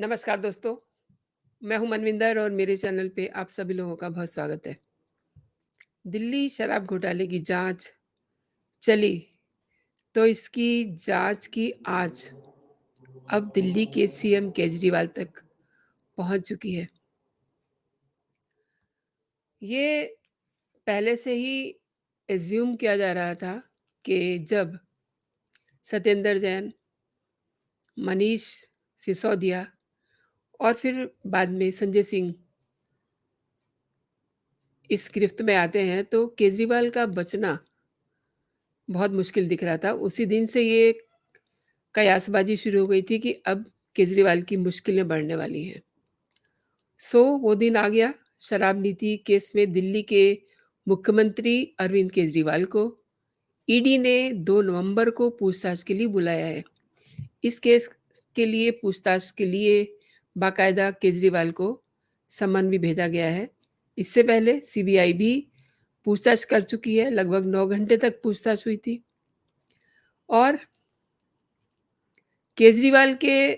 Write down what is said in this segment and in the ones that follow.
नमस्कार दोस्तों, मैं हूं मनविंदर और मेरे चैनल पे आप सभी लोगों का बहुत स्वागत है। दिल्ली शराब घोटाले की जांच चली, तो इसकी जांच की आज अब दिल्ली के सीएम केजरीवाल तक पहुंच चुकी है। ये पहले से ही एज्यूम किया जा रहा था कि जब सत्येंद्र जैन, मनीष सिसोदिया और फिर बाद में संजय सिंह इस गिरफ्त में आते हैं, तो केजरीवाल का बचना बहुत मुश्किल दिख रहा था। उसी दिन से ये कयासबाजी शुरू हो गई थी कि अब केजरीवाल की मुश्किलें बढ़ने वाली हैं। वो दिन आ गया। शराब नीति केस में दिल्ली के मुख्यमंत्री अरविंद केजरीवाल को ईडी ने 2 नवंबर को पूछताछ के लिए बुलाया है। इस केस के लिए पूछताछ के लिए बाकायदा केजरीवाल को सम्मन भी भेजा गया है। इससे पहले सीबीआई भी पूछताछ कर चुकी है। लगभग 9 घंटे तक पूछताछ हुई थी और केजरीवाल के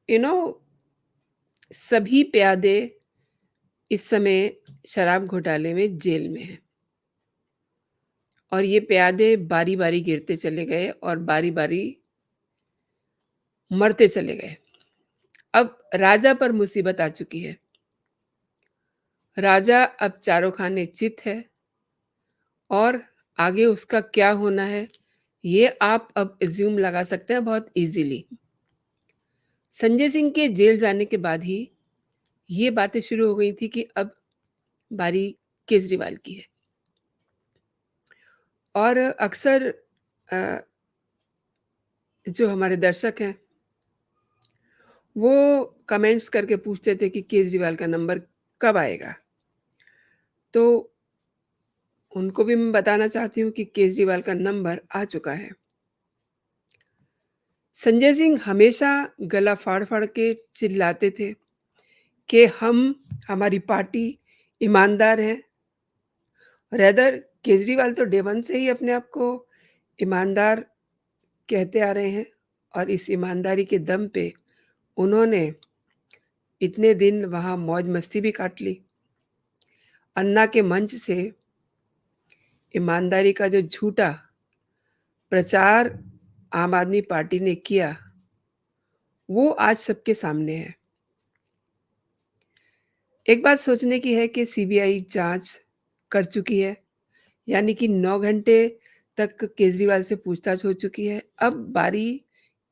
यू नो सभी प्यादे इस समय शराब घोटाले में जेल में हैं और ये प्यादे बारी-बारी गिरते चले गए और बारी-बारी मरते चले गए। अब राजा पर मुसीबत आ चुकी है। राजा अब चारों खाने चित है और आगे उसका क्या होना है, ये आप अब अज़्यूम लगा सकते हैं बहुत ईज़िली। संजय सिंह के जेल जाने के बाद ही ये बातें शुरू हो गई थी कि अब बारी केजरीवाल की है। और अक्सर अ, जो हमारे दर्शक हैं, वो कमेंट्स करके पूछते थे कि केजरीवाल का नंबर कब आएगा? तो उनको भी मैं बताना चाहती हूँ कि केजरीवाल का नंबर आ चुका है। संजय सिंह हमेशा गला फाड़-फाड़ के चिल्लाते थे कि हमारी पार्टी ईमानदार है। रेदर केजरीवाल तो डे 1 से ही अपने आप को ईमानदार कहते आ रहे हैं और इस ईमानदारी के दम पे उन्होंने इतने दिन वहाँ मौज-मस्ती भी काट ली। अन्ना के मंच से ईमानदारी का जो झूठा प्रचार आम आदमी पार्टी ने किया, वो आज सबके सामने है। एक बात सोचने की है कि सीबीआई जाँच कर चुकी है, यानी कि 9 घंटे तक केजरीवाल से पूछताछ हो चुकी है। अब बारी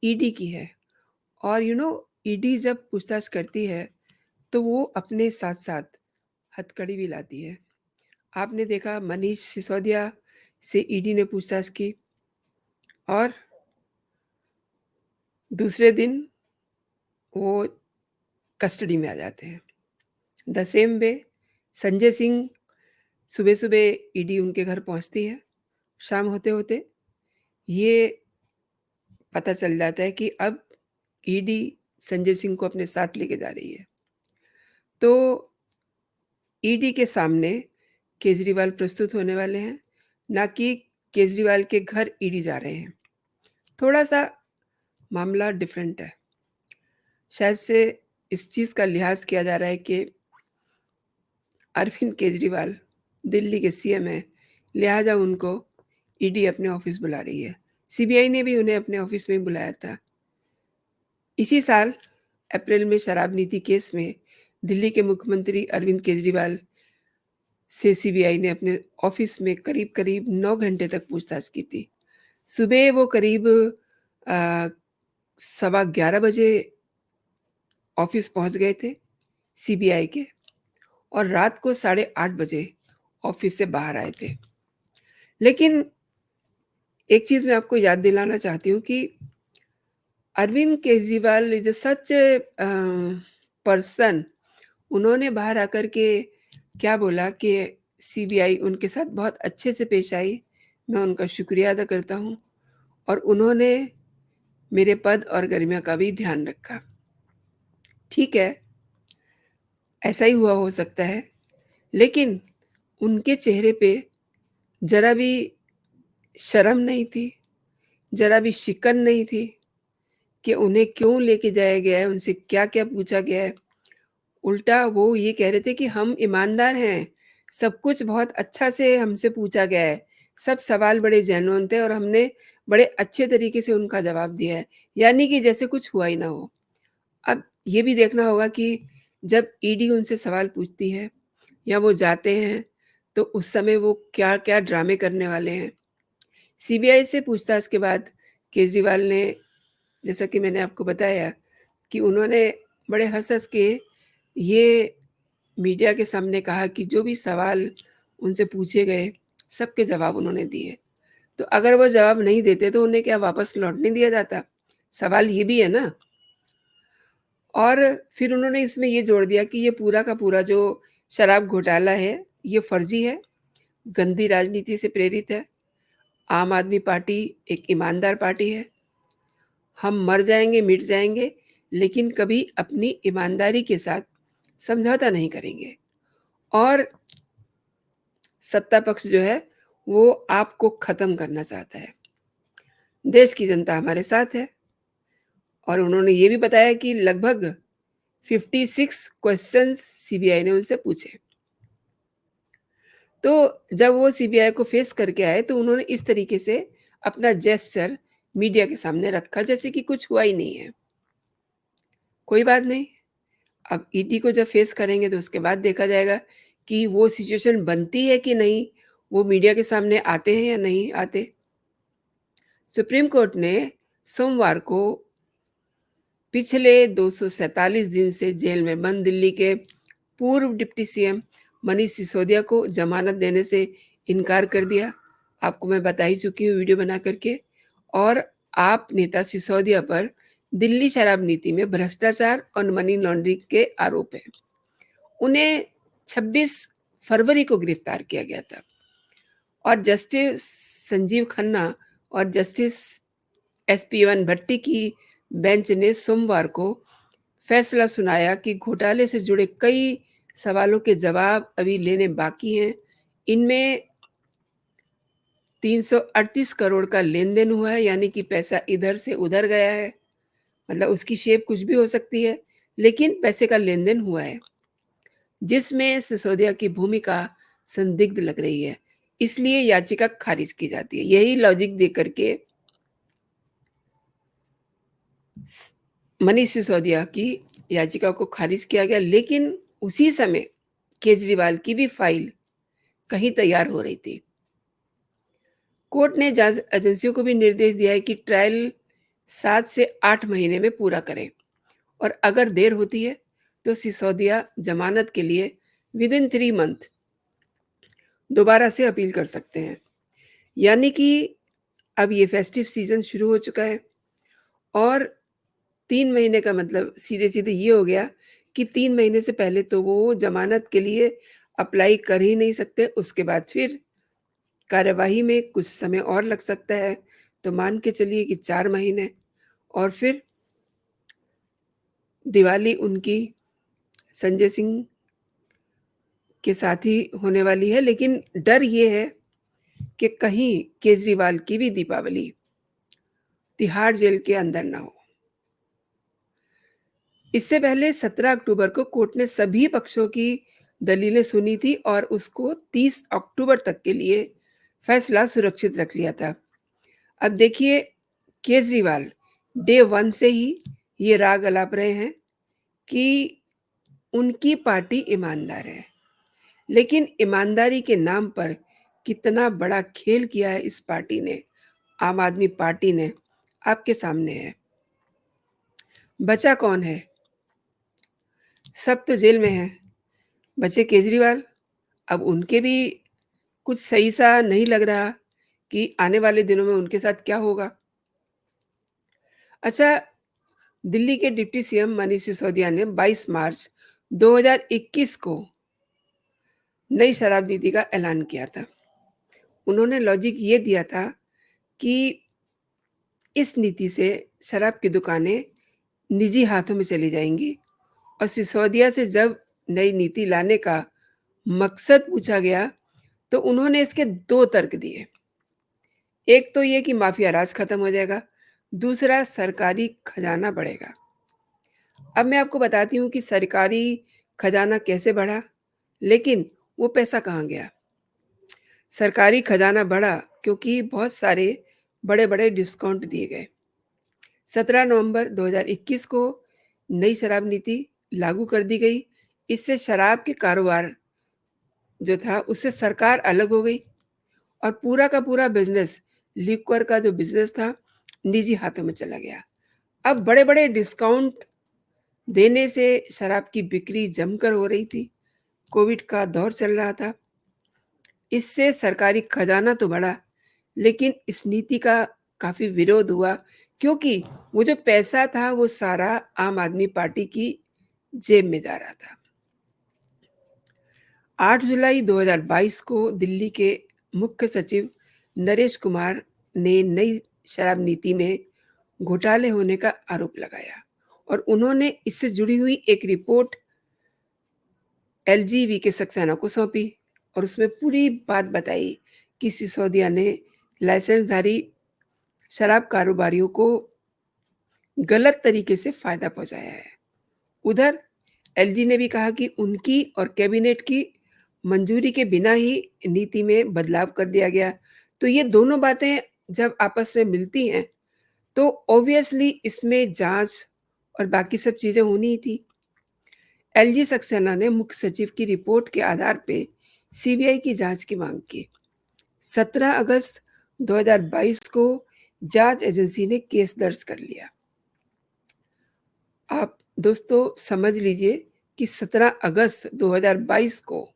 ईडी की है और ईडी जब पूछताछ करती है, तो वो अपने साथ-साथ हथकड़ी भी लाती है। आपने देखा मनीष सिसोदिया से ईडी ने पूछताछ की और दूसरे दिन वो कस्टडी में आ जाते हैं। The same way Sanjay Singh सुबह-सुबह ईडी उनके घर पहुँचती है। शाम होते-होते ये पता चल जाता है कि अब ईडी संजय सिंह को अपने साथ लेके जा रही है। तो ईडी के सामने केजरीवाल प्रस्तुत होने वाले हैं, ना कि केजरीवाल के घर ईडी जा रहे हैं। थोड़ा-सा मामला डिफरेंट है। शायद से इस चीज़ का लिहाज़ किया जा रहा है कि अरविंद केजरीवाल दिल्ली के सीएम हैं, लिहाज़ा उनको ईडी अपने ऑफ़िस बुला रही है। सीबीआई ने भी उन्हें अपने ऑफ़िस में बुलाया था। इसी साल अप्रैल में शराब नीति केस में दिल्ली के मुख्यमंत्री अरविंद केजरीवाल से सीबीआई ने अपने ऑफ़िस में करीब-करीब 9 घंटे तक पूछताछ की थी। सुबह वो करीब अ, सवा 11 बजे ऑफ़िस पहुँच गए थे सीबीआई के और रात को साढ़े 8 बजे ऑफ़िस से बाहर आए थे। लेकिन एक चीज़ मैं आपको याद दिलाना चाहती हूँ कि Arvind Kejriwal is a such person. उन्होंने बाहर आकर के क्या बोला कि सीबीआई उनके साथ बहुत अच्छे से पेश आई। मैं उनका शुक्रिया अदा करता हूँ और उन्होंने मेरे पद और गरिमा का भी ध्यान रखा। ठीक है, ऐसा ही हुआ हो सकता है, लेकिन उनके चेहरे पे ज़रा भी शर्म नहीं थी, ज़रा भी शिकन नहीं थी कि उन्हें क्यों लेके जाया गया है, उनसे क्या-क्या पूछा गया है। उल्टा वो ये कह रहे थे कि हम ईमानदार हैं, सब कुछ बहुत अच्छा से हमसे पूछा गया है, सब सवाल बड़े जेन्युइन थे और हमने बड़े अच्छे तरीके से उनका जवाब दिया है, यानी कि जैसे कुछ हुआ ही ना हो। अब ये भी देखना होगा कि जब ईडी उनसे सवाल पूछती है या वो जाते हैं, तो उस समय वो क्या-क्या ड्रामे करने वाले हैं। सीबीआई से पूछताछ के बाद केजरीवाल ने, जैसा कि मैंने आपको बताया, कि उन्होंने बड़े हँस-हँस के ये मीडिया के सामने कहा कि जो भी सवाल उनसे पूछे गए, सबके जवाब उन्होंने दिए। तो अगर वो जवाब नहीं देते तो उन्हें क्या वापस लौटने दिया जाता? सवाल ये भी है ना। और फिर उन्होंने इसमें ये जोड़ दिया कि ये पूरा का पूरा जो शराब घोटाला है, ये फर्जी है, गंदी राजनीति से प्रेरित है। आम आदमी पार्टी एक ईमानदार पार्टी है। हम मर जाएँगे, मिट जाएँगे, लेकिन कभी अपनी ईमानदारी के साथ समझौता नहीं करेंगे। और सत्ता पक्ष जो है, वो आपको ख़त्म करना चाहता है। देश की जनता हमारे साथ है। और उन्होंने ये भी बताया कि लगभग 56 क्वेश्चन्स सीबीआई ने उनसे पूछे। तो जब वो सीबीआई को फेस करके आए, तो उन्होंने इस तरीके से अपना जेस्चर मीडिया के सामने रखा जैसे कि कुछ हुआ ही नहीं है। कोई बात नहीं, अब ईडी को जब फेस करेंगे तो उसके बाद देखा जाएगा कि वो सिचुएशन बनती है कि नहीं, वो मीडिया के सामने आते हैं या नहीं आते। सुप्रीम कोर्ट ने सोमवार को पिछले 247 दिन से जेल में बंद दिल्ली के पूर्व डिप्टी सीएम मनीष सिसोदिया को जमानत देने से इनकार कर दिया। आपको मैं बता ही चुकी हूँ वीडियो बना करके। और आप नेता सिसोदिया पर दिल्ली शराब नीति में भ्रष्टाचार और मनी लॉन्ड्रिंग के आरोप हैं। उन्हें 26 फरवरी को गिरफ्तार किया गया था और जस्टिस संजीव खन्ना और जस्टिस एसपी भट्टी की बेंच ने सोमवार को फैसला सुनाया कि घोटाले से जुड़े कई सवालों के जवाब अभी लेने बाकी हैं। इनमें 338 करोड़ का लेन-देन हुआ है, यानी कि पैसा इधर से उधर गया है। मतलब उसकी शेप कुछ भी हो सकती है, लेकिन पैसे का लेन-देन हुआ है, जिसमें सिसोदिया की भूमिका संदिग्ध लग रही है। इसलिए याचिका खारिज की जाती है। यही लॉजिक देकर के स मनीष सिसोदिया की याचिका को खारिज किया गया, लेकिन उसी समय केजरीवाल की भी फाइल कहीं तैयार हो रही थी। कोर्ट ने जांच एजेंसियों को भी निर्देश दिया है कि ट्रायल 7 से 8 महीने में पूरा करें और अगर देर होती है तो सिसोदिया जमानत के लिए विदिन 3 मंथ दोबारा से अपील कर सकते हैं। यानी कि अब ये फेस्टिव सीजन शुरू हो चुका है और 3 महीने का मतलब सीधे-सीधे ये हो गया कि 3 महीने से पहले तो वो ज़मानत के लिए अप्लाई कर ही नहीं सकते, उसके बाद फिर कार्यवाही में कुछ समय और लग सकता है, तो मान के चलिए कि 4 महीने और फिर दिवाली उनकी संजय सिंह के साथ ही होने वाली है, लेकिन डर ये है कि कहीं केजरीवाल की भी दीपावली तिहाड़ जेल के अंदर ना हो। इससे पहले 17 अक्टूबर को कोर्ट ने सभी पक्षों की दलीलें सुनी थी और उसको 30 अक्टूबर तक के लिए फैसला सुरक्षित रख लिया था। अब देखिए, केजरीवाल डे 1 से ही ये राग अलाप रहे हैं कि उनकी पार्टी ईमानदार है, लेकिन ईमानदारी के नाम पर कितना बड़ा खेल किया है इस पार्टी ने, आम आदमी पार्टी ने, आपके सामने है। बचा कौन है? सब तो जेल में हैं। बचे केजरीवाल। अब उनके भी कुछ सही सा नहीं लग रहा कि आने वाले दिनों में उनके साथ क्या होगा। अच्छा, दिल्ली के डिप्टी सीएम मनीष सिसोदिया ने 22 मार्च 2021 को नई शराब नीति का ऐलान किया था। उन्होंने लॉजिक ये दिया था कि इस नीति से शराब की दुकानें निजी हाथों में चली जाएँगी और सिसोदिया से जब नई नीति लाने का मकसद पूछा गया, तो उन्होंने इसके 2 तर्क दिए। एक तो ये कि माफिया राज खत्म हो जाएगा, दूसरा सरकारी खजाना बढ़ेगा। अब मैं आपको बताती हूँ कि सरकारी खजाना कैसे बढ़ा, लेकिन वो पैसा कहाँ गया? सरकारी खजाना बढ़ा क्योंकि बहुत सारे बड़े-बड़े डिस्काउंट दिए गए। 17 नवंबर 2021 को नई शराब नीति लागू कर दी गई। इससे शराब के कारोबार जो था उससे सरकार अलग हो गई और पूरा का पूरा बिज़नेस लिक्वर का जो बिज़नेस था निजी हाथों में चला गया। अब बड़े-बड़े डिस्काउंट देने से शराब की बिक्री जमकर हो रही थी। कोविड का दौर चल रहा था। इससे सरकारी खजाना तो बढ़ा, लेकिन इस नीति का काफ़ी विरोध हुआ क्योंकि वो जो पैसा था वो सारा आम आदमी पार्टी की जेब में जा रहा था। 8 जुलाई 2022 को दिल्ली के मुख्य सचिव नरेश कुमार ने नई शराब नीति में घोटाले होने का आरोप लगाया और उन्होंने इससे जुड़ी हुई एक रिपोर्ट एलजीवी सक्सेना को सौंपी और उसमें पूरी बात बताई कि सिसोदिया ने लाइसेंसधारी शराब कारोबारियों को गलत तरीके से फायदा पहुंचाया है। उधर एलजी ने भी कहा कि उनकी और कैबिनेट की मंजूरी के बिना ही नीति में बदलाव कर दिया गया। तो ये दोनों बातें जब आपस में मिलती हैं, तो ऑब्वियसली इसमें जांच और बाकी सब चीजें होनी ही थी। एलजी सक्सेना ने मुख्य सचिव की रिपोर्ट के आधार पे सीबीआई की जांच की मांग की। 17 अगस्त 2022 को जांच एजेंसी ने केस दर्ज कर लिया। आप दोस्तों समझ लीजिए कि 17 अगस्त 2022 को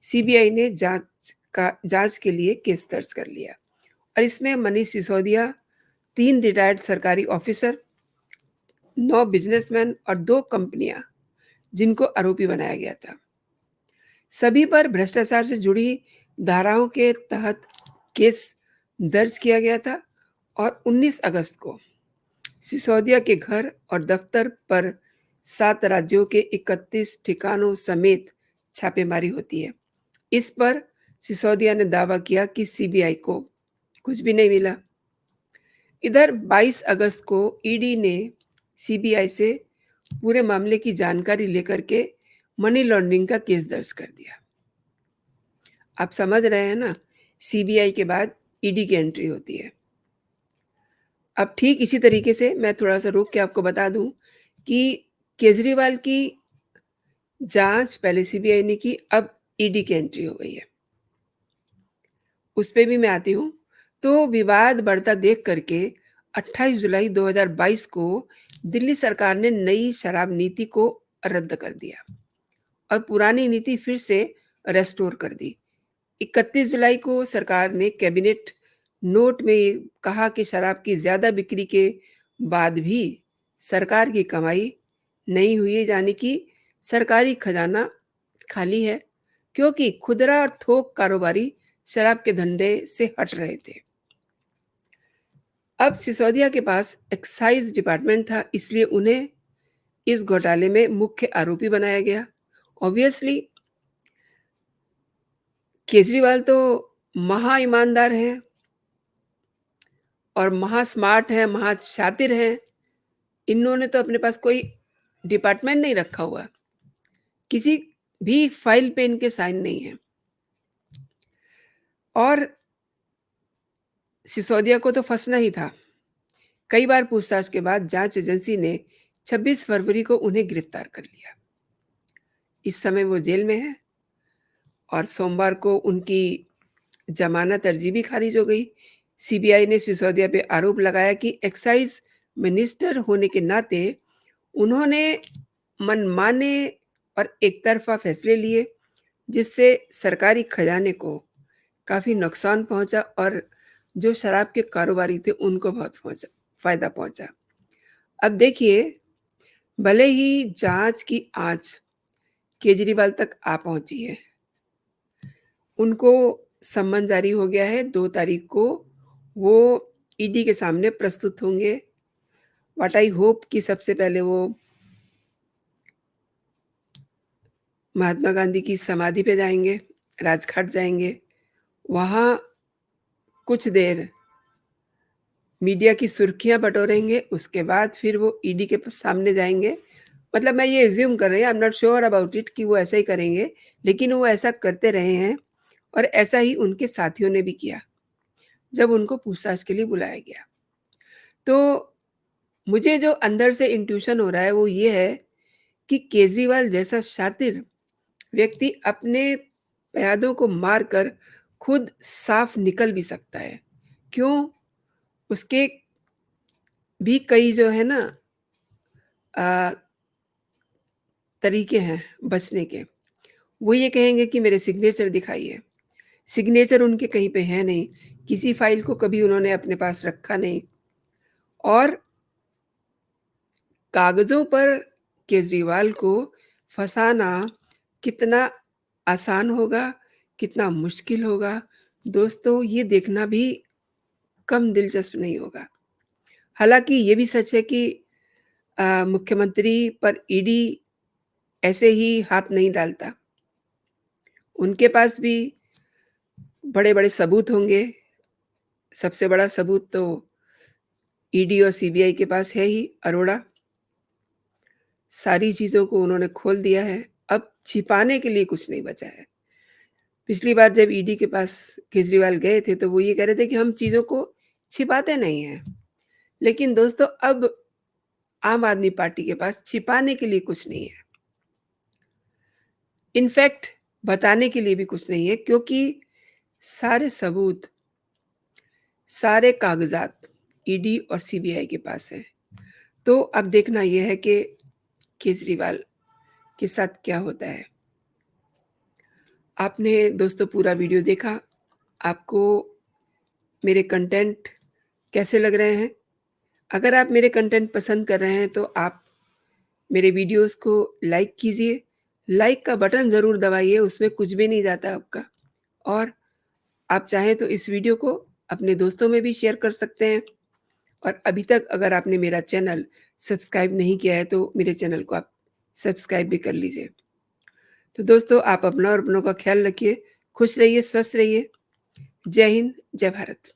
सीबीआई ने जांच के लिए केस दर्ज कर लिया और इसमें मनीष सिसोदिया, 3 रिटायर्ड सरकारी ऑफिसर, 9 बिजनेसमैन और 2 कंपनियां जिनको आरोपी बनाया गया था। सभी पर भ्रष्टाचार से जुड़ी धाराओं के तहत केस दर्ज किया गया था और 19 अगस्त को सिसोदिया के घर और दफ्तर पर 7 राज्यों के 31 ठिकानों समेत छापेमारी होती है। इस पर सिसोदिया ने दावा किया कि सीबीआई को कुछ भी नहीं मिला। इधर 22 अगस्त को ईडी ने सीबीआई से पूरे मामले की जानकारी लेकर के मनी लॉन्ड्रिंग का केस दर्ज कर दिया। आप समझ रहे हैं ना, सीबीआई के बाद ईडी की एंट्री होती है। अब ठीक इसी तरीके से मैं थोड़ा-सा रोक के आपको बता दूं कि केजरीवाल की जांच पहले सीबीआई ने की, अब ईडी की एंट्री हो गई है। उस पे भी मैं आती हूँ। तो विवाद बढ़ता देख करके 28 जुलाई 2022 को दिल्ली सरकार ने नई शराब नीति को रद्द कर दिया और पुरानी नीति फिर से रेस्टोर कर दी। 31 जुलाई को सरकार ने कैबिनेट नोट में कहा कि शराब की ज्यादा बिक्री के बाद भी सरकार की कमाई नहीं हुई है, यानी कि सरकारी खजाना खाली है क्योंकि खुदरा और थोक कारोबारी शराब के धंधे से हट रहे थे। अब सिसोदिया के पास एक्साइज डिपार्टमेंट था, इसलिए उन्हें इस घोटाले में मुख्य आरोपी बनाया गया। ऑब्वियसली केजरीवाल तो महा ईमानदार हैं और महा स्मार्ट हैं, महा शातिर हैं। इन्होंने तो अपने पास कोई डिपार्टमेंट नहीं रखा हुआ, किसी भी फाइल पे इनके साइन नहीं है। और सिसोदिया को तो फंसना ही था। कई बार पूछताछ के बाद जांच एजेंसी ने 26 फरवरी को उन्हें गिरफ्तार कर लिया। इस समय वो जेल में है और सोमवार को उनकी जमानत अर्जी भी खारिज हो गई। सीबीआई ने सिसोदिया पे आरोप लगाया कि एक्साइज मिनिस्टर होने के नाते उन्होंने मनमाने और एकतरफा फैसले लिए, जिससे सरकारी खजाने को काफी नुकसान पहुंचा और जो शराब के कारोबारी थे उनको बहुत फायदा पहुंचा। अब देखिए, भले ही जांच की आंच केजरीवाल तक आ पहुंची है, उनको सम्मन जारी हो गया है। 2 तारीख को वो ईडी के सामने प्रस्तुत होंगे। व्हाट आई होप कि सबसे पहले वो महात्मा गांधी की समाधि पे जाएंगे, राजघाट जाएंगे, वहां कुछ देर मीडिया की सुर्खियाँ बटोरेंगे, उसके बाद फिर वो ईडी के सामने जाएँगे। मतलब मैं ये अज़्यूम कर रही हूँ, I am not sure about it कि वो ऐसा ही करेंगे, लेकिन वो ऐसा करते रहे हैं और ऐसा ही उनके साथियों ने भी किया, जब उनको पूछताछ के लिए बुलाया गया। तो मुझे जो अंदर से इंट्यूशन हो रहा है, वो ये है कि केजरीवाल जैसा शातिर व्यक्ति अपने प्यादों को मारकर खुद साफ निकल भी सकता है। क्यों? उसके भी कई जो है ना अ, तरीके हैं बचने के। वो ये कहेंगे कि मेरे सिग्नेचर दिखाइए। सिग्नेचर उनके कहीं पे है नहीं, किसी फ़ाइल को कभी उन्होंने अपने पास रखा नहीं और कागज़ों पर केजरीवाल को फँसाना कितना आसान होगा, कितना मुश्किल होगा, दोस्तों ये देखना भी कम दिलचस्प नहीं होगा। हालाँकि ये भी सच है कि मुख्यमंत्री पर ईडी ऐसे ही हाथ नहीं डालता। उनके पास भी बड़े-बड़े सबूत होंगे। सबसे बड़ा सबूत तो ईडी और सीबीआई के पास है ही, अरोड़ा। सारी चीज़ों को उन्होंने खोल दिया है, अब छिपाने के लिए कुछ नहीं बचा है। पिछली बार जब ईडी के पास केजरीवाल गए थे, तो वो ये कह रहे थे कि हम चीज़ों को छिपाते नहीं हैं। लेकिन दोस्तों अब आम आदमी पार्टी के पास छिपाने के लिए कुछ नहीं है। इनफैक्ट बताने के लिए भी कुछ नहीं है क्योंकि सारे सबूत, सारे कागज़ात ईडी और सीबीआई के पास हैं। तो अब देखना ये है कि केजरीवाल के साथ क्या होता है। आपने दोस्तों पूरा वीडियो देखा, आपको मेरे कंटेंट कैसे लग रहे हैं? अगर आप मेरे कंटेंट पसंद कर रहे हैं तो आप मेरे वीडियोज़ को लाइक कीजिए। लाइक का बटन ज़रूर दबाइए, उसमें कुछ भी नहीं जाता आपका और आप चाहें तो इस वीडियो को अपने दोस्तों में भी शेयर कर सकते हैं और अभी तक अगर आपने मेरा चैनल सब्सक्राइब नहीं किया है, तो मेरे चैनल को आप सब्सक्राइब भी कर लीजिए। तो दोस्तों आप अपना और अपनों का ख़्याल रखिए, खुश रहिए, स्वस्थ रहिए। जय हिंद, जय भारत।